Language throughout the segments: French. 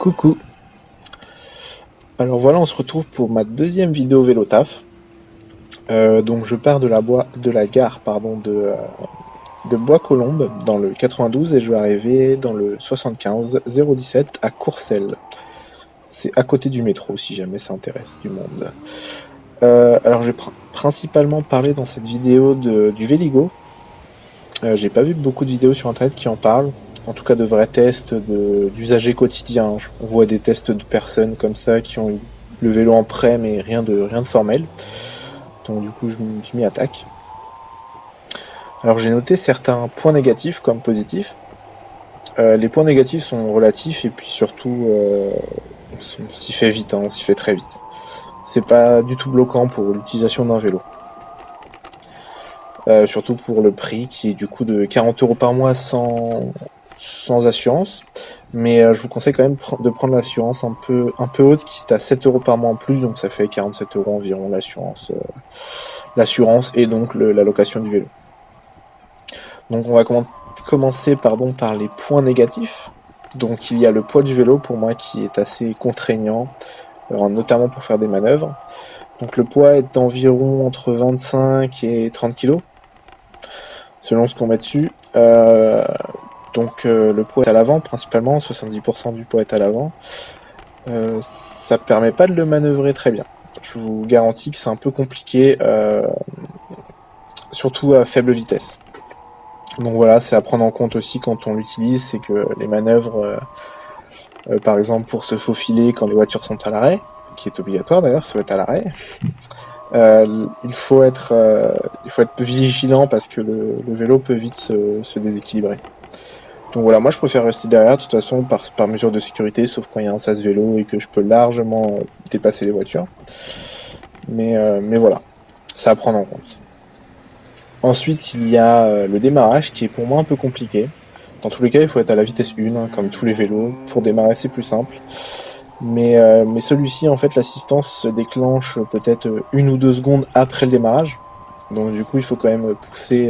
Coucou. Alors voilà, on se retrouve pour ma deuxième vidéo vélo taf. Donc je pars de la gare de Bois-Colombes dans le 92 et je vais arriver dans le 75 017 à Courcelles. C'est à côté du métro si jamais ça intéresse du monde. Alors je vais principalement parler dans cette vidéo du Véligo. J'ai pas vu beaucoup de vidéos sur internet qui en parlent. En tout cas de vrais tests d'usagers quotidiens. On voit des tests de personnes comme ça qui ont eu le vélo en prêt mais rien de formel. Donc du coup je m'y attaque. Alors j'ai noté certains points négatifs comme positifs. Les points négatifs sont relatifs et puis surtout on s'y fait vite, hein, on s'y fait très vite. C'est pas du tout bloquant pour l'utilisation d'un vélo. Surtout pour le prix qui est du coup de 40 € par mois sans assurance. Mais je vous conseille quand même de prendre l'assurance un peu haute qui est à 7 € par mois en plus, donc ça fait 47 € environ l'assurance et donc la location du vélo. Donc on va commencer par les points négatifs. Donc il y a le poids du vélo pour moi qui est assez contraignant, notamment pour faire des manœuvres. Donc le poids est d'environ entre 25 et 30 kg, selon ce qu'on met dessus. Le poids est à l'avant principalement, 70% du poids est à l'avant. Ça permet pas de le manœuvrer très bien. Je vous garantis que c'est un peu compliqué, surtout à faible vitesse. Donc voilà, c'est à prendre en compte aussi quand on l'utilise, c'est que les manœuvres, par exemple pour se faufiler quand les voitures sont à l'arrêt, qui est obligatoire d'ailleurs, ça va être à l'arrêt, il faut être vigilant parce que le vélo peut vite se déséquilibrer. Donc voilà, moi je préfère rester derrière de toute façon par mesure de sécurité, sauf quand il y a un sas vélo et que je peux largement dépasser les voitures. Mais voilà, c'est à prendre en compte. Ensuite, il y a le démarrage qui est pour moi un peu compliqué. Dans tous les cas, il faut être à la vitesse 1, hein, comme tous les vélos. Pour démarrer, c'est plus simple. Mais celui-ci, en fait, l'assistance se déclenche peut-être 1 ou 2 secondes après le démarrage. Donc du coup, il faut quand même pousser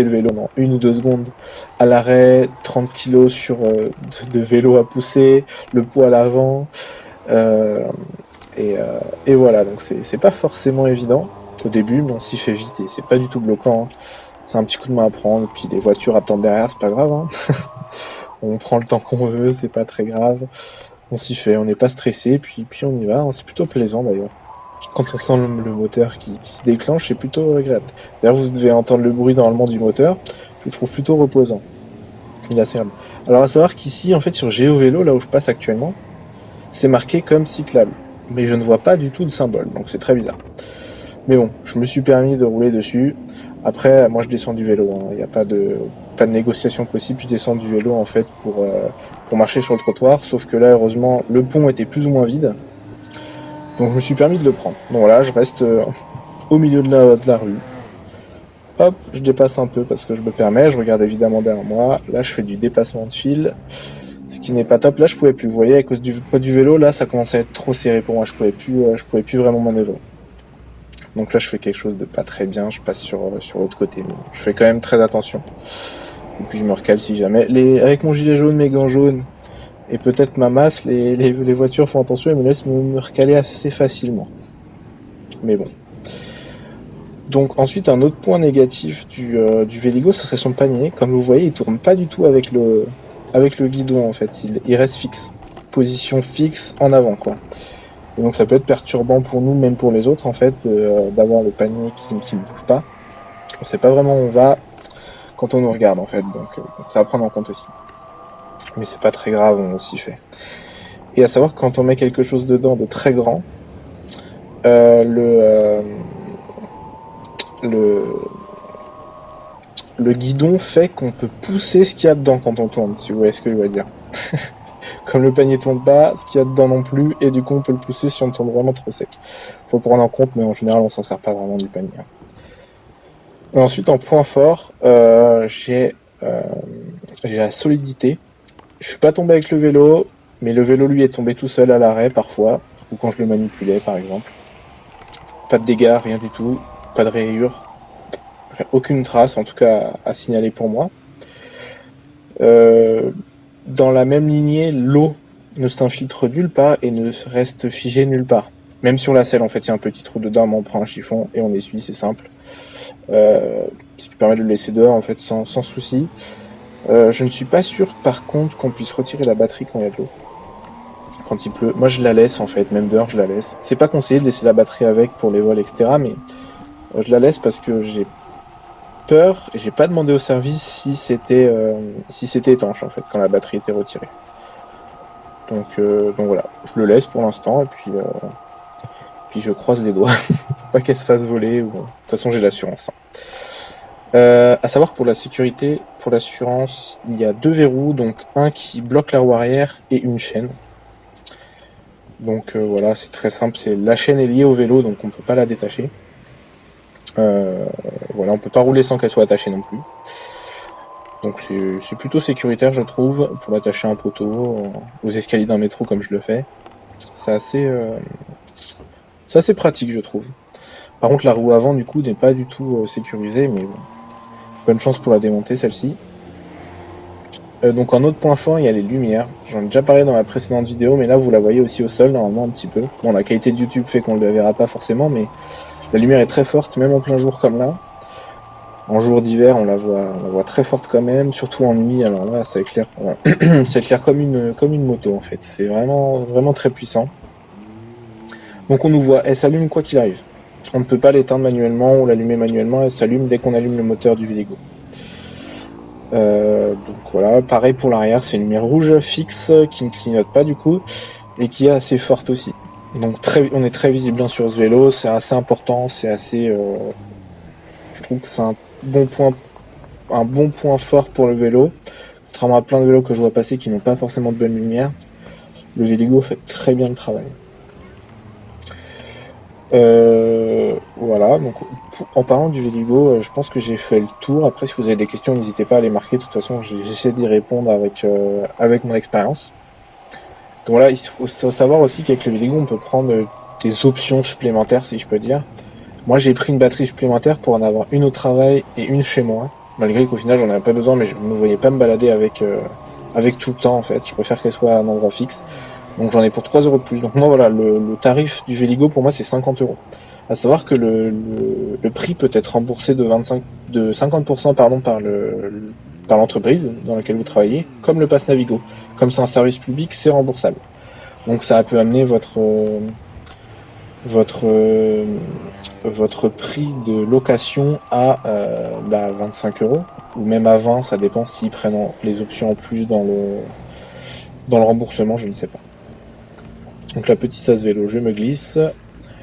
le vélo dans 1 ou 2 secondes. À l'arrêt, 30 kg de vélo à pousser, le poids à l'avant. Et voilà, donc c'est pas forcément évident au début, mais on s'y fait vite et c'est pas du tout bloquant. Hein. C'est un petit coup de main à prendre, puis les voitures attendent derrière, c'est pas grave. Hein. On prend le temps qu'on veut, c'est pas très grave. On s'y fait, on n'est pas stressé, puis on y va. Hein. C'est plutôt plaisant d'ailleurs. Quand on sent le moteur qui se déclenche, c'est plutôt agréable. D'ailleurs, vous devez entendre le bruit normalement du moteur. Je le trouve plutôt reposant. Il est assez agréable. Alors à savoir qu'ici, en fait, sur GeoVélo, là où je passe actuellement, c'est marqué comme cyclable. Mais je ne vois pas du tout de symbole, donc c'est très bizarre. Mais bon, je me suis permis de rouler dessus. Après, moi je descends du vélo, il n'y a pas de négociation possible. Je descends du vélo en fait pour marcher sur le trottoir, sauf que là, heureusement, le pont était plus ou moins vide. Donc je me suis permis de le prendre. Donc là, je reste au milieu de la rue. Hop, je dépasse un peu parce que je me permets, je regarde évidemment derrière moi. Là, je fais du dépassement de fil, ce qui n'est pas top. Là, je pouvais plus. Vous voyez, à cause du poids du vélo, là, ça commençait à être trop serré pour moi. Je pouvais plus vraiment manœuvrer. Donc là, je fais quelque chose de pas très bien. Je passe sur l'autre côté. Mais je fais quand même très attention. Et puis je me recale si jamais. Avec mon gilet jaune, mes gants jaunes et peut-être ma masse, les voitures font attention et me laissent me recaler assez facilement. Mais bon. Donc ensuite, un autre point négatif du Véligo, ce serait son panier. Comme vous voyez, il tourne pas du tout avec le guidon en fait. Il reste fixe. Position fixe en avant quoi. Et donc ça peut être perturbant pour nous, même pour les autres en fait, d'avoir le panier qui ne bouge pas. On sait pas vraiment où on va quand on nous regarde en fait. Donc ça à prendre en compte aussi. Mais c'est pas très grave, on s'y fait. Et à savoir que quand on met quelque chose dedans de très grand, le guidon fait qu'on peut pousser ce qu'il y a dedans quand on tourne, si vous voyez ce que je veux dire. Comme le panier tourne pas, ce qu'il y a dedans non plus, et du coup on peut le pousser si on tourne vraiment trop sec. Faut prendre en compte, mais en général on s'en sert pas vraiment du panier. Et ensuite en point fort, j'ai la solidité. Je suis pas tombé avec le vélo, mais le vélo lui est tombé tout seul à l'arrêt parfois, ou quand je le manipulais par exemple. Pas de dégâts, rien du tout, pas de rayures, aucune trace en tout cas à signaler pour moi. Dans la même lignée, l'eau ne s'infiltre nulle part et ne reste figé nulle part. Même sur la selle, en fait, il y a un petit trou dedans, mais on prend un chiffon et on essuie, c'est simple. Ce qui permet de le laisser dehors, en fait, sans souci. Je ne suis pas sûr, par contre, qu'on puisse retirer la batterie quand il y a de l'eau. Quand il pleut. Moi, je la laisse, en fait, même dehors, je la laisse. C'est pas conseillé de laisser la batterie avec pour les vols, etc., mais je la laisse parce que j'ai peur et j'ai pas demandé au service si c'était étanche, en fait, quand la batterie était retirée. Donc voilà, je le laisse pour l'instant et puis je croise les doigts, pas qu'elle se fasse voler. De toute façon, j'ai l'assurance. À savoir pour la sécurité, pour l'assurance, il y a 2 verrous, donc un qui bloque la roue arrière et une chaîne. Donc voilà, c'est très simple, la chaîne est liée au vélo, donc on peut pas la détacher. Voilà, on peut pas rouler sans qu'elle soit attachée non plus. Donc c'est plutôt sécuritaire, je trouve, pour l'attacher à un poteau, aux escaliers d'un métro comme je le fais. C'est assez pratique, je trouve. Par contre, la roue avant, du coup, n'est pas du tout sécurisée, mais bon. Bonne chance pour la démonter, celle-ci. Donc en autre point fort, il y a les lumières. J'en ai déjà parlé dans la précédente vidéo, mais là, vous la voyez aussi au sol, normalement, un petit peu. Bon, la qualité de YouTube fait qu'on ne le verra pas forcément, mais la lumière est très forte, même en plein jour comme là. En jour d'hiver, on la voit très forte quand même, surtout en nuit. Alors là, ça éclaire, ça éclaire comme une moto en fait. C'est vraiment très puissant. Donc on nous voit, elle s'allume quoi qu'il arrive. On ne peut pas l'éteindre manuellement ou l'allumer manuellement. Elle s'allume dès qu'on allume le moteur du Véligo. Donc voilà, pareil pour l'arrière, c'est une lumière rouge fixe qui ne clignote pas du coup et qui est assez forte aussi. Donc on est très visible bien sur ce vélo, c'est assez important, je trouve que c'est un bon point fort pour le vélo. Contrairement à plein de vélos que je vois passer qui n'ont pas forcément de bonne lumière, le Véligo fait très bien le travail. Voilà, donc en parlant du Véligo, je pense que j'ai fait le tour. Après, si vous avez des questions, n'hésitez pas à les marquer. De toute façon, j'essaie d'y répondre avec mon expérience. Donc voilà, il faut savoir aussi qu'avec le Véligo, on peut prendre des options supplémentaires, si je peux dire. Moi, j'ai pris une batterie supplémentaire pour en avoir une au travail et une chez moi. Malgré qu'au final, j'en avais pas besoin, mais je ne me voyais pas me balader avec tout le temps, en fait. Je préfère qu'elle soit à un endroit fixe. Donc j'en ai pour 3 € de plus. Donc moi, voilà, le tarif du Véligo, pour moi, c'est 50 €. À savoir que le prix peut être remboursé de 50% pardon, par l'entreprise dans laquelle vous travaillez, comme le Pass Navigo. Comme c'est un service public, c'est remboursable. Donc ça peut amener votre prix de location à 25 € ou même à 20, ça dépend s'ils prennent les options en plus dans le remboursement, je ne sais pas. Donc la petite sas vélo, je me glisse.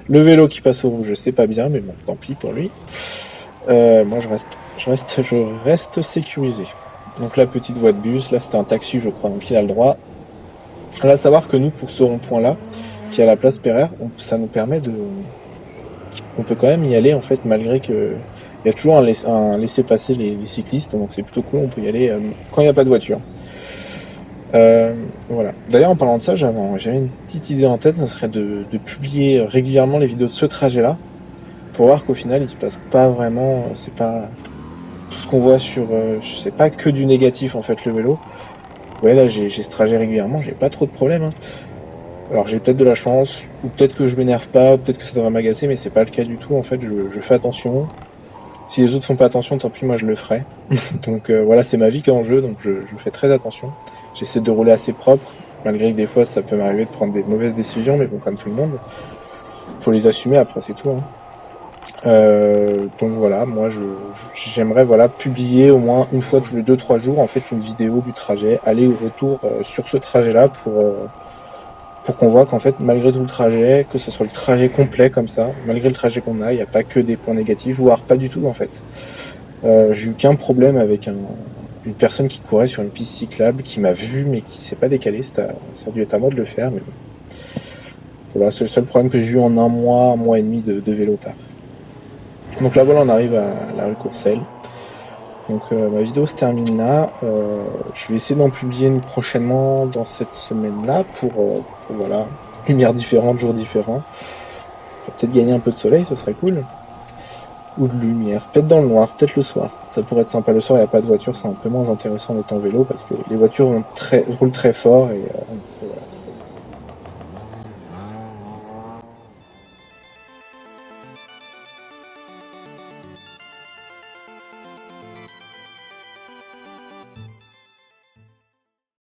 Le vélo qui passe au rouge, c'est pas bien, mais bon, tant pis pour lui. Moi je reste sécurisé. Donc la petite voie de bus, là c'était un taxi je crois, donc il a le droit. Là, à savoir que nous, pour ce rond-point là, qui est à la place Pereire, ça nous permet on peut quand même y aller en fait, malgré que il y a toujours un laisser-passer les cyclistes, donc c'est plutôt cool, on peut y aller quand il n'y a pas de voiture. Voilà. D'ailleurs, en parlant de ça, j'avais une petite idée en tête, ça serait de publier régulièrement les vidéos de ce trajet-là, pour voir qu'au final, il se passe pas vraiment, c'est pas tout ce qu'on voit c'est pas que du négatif en fait le vélo. Ouais, là j'ai ce trajet régulièrement, j'ai pas trop de problèmes. Hein. Alors j'ai peut-être de la chance, ou peut-être que je m'énerve pas, peut-être que ça devrait m'agacer, mais c'est pas le cas du tout. En fait, je fais attention. Si les autres font pas attention, tant pis, moi je le ferai. Donc voilà, c'est ma vie qui est en jeu, donc je fais très attention. J'essaie de rouler assez propre, malgré que des fois ça peut m'arriver de prendre des mauvaises décisions, mais bon, comme tout le monde, faut les assumer après, c'est tout. Hein. Donc voilà, moi j'aimerais publier au moins une fois tous les 2-3 jours en fait une vidéo du trajet, aller ou retour sur ce trajet-là pour qu'on voit qu'en fait malgré tout le trajet, que ce soit le trajet complet comme ça, malgré le trajet qu'on a, il n'y a pas que des points négatifs, voire pas du tout en fait. J'ai eu qu'un problème avec une personne qui courait sur une piste cyclable qui m'a vu mais qui s'est pas décalé, ça a dû être à moi de le faire, mais bon. Voilà, c'est le seul problème que j'ai eu en un mois et demi de vélo taf. Donc là voilà, on arrive à la rue Courcelles. Donc ma vidéo se termine là. Je vais essayer d'en publier une prochainement dans cette semaine-là pour voilà, lumière différente, jours différents. Je vais peut-être gagner un peu de soleil, ce serait cool. Ou de lumière, peut-être dans le noir, peut-être le soir. Ça pourrait être sympa. Le soir, il n'y a pas de voiture, c'est un peu moins intéressant d'être en vélo parce que les voitures roulent très fort et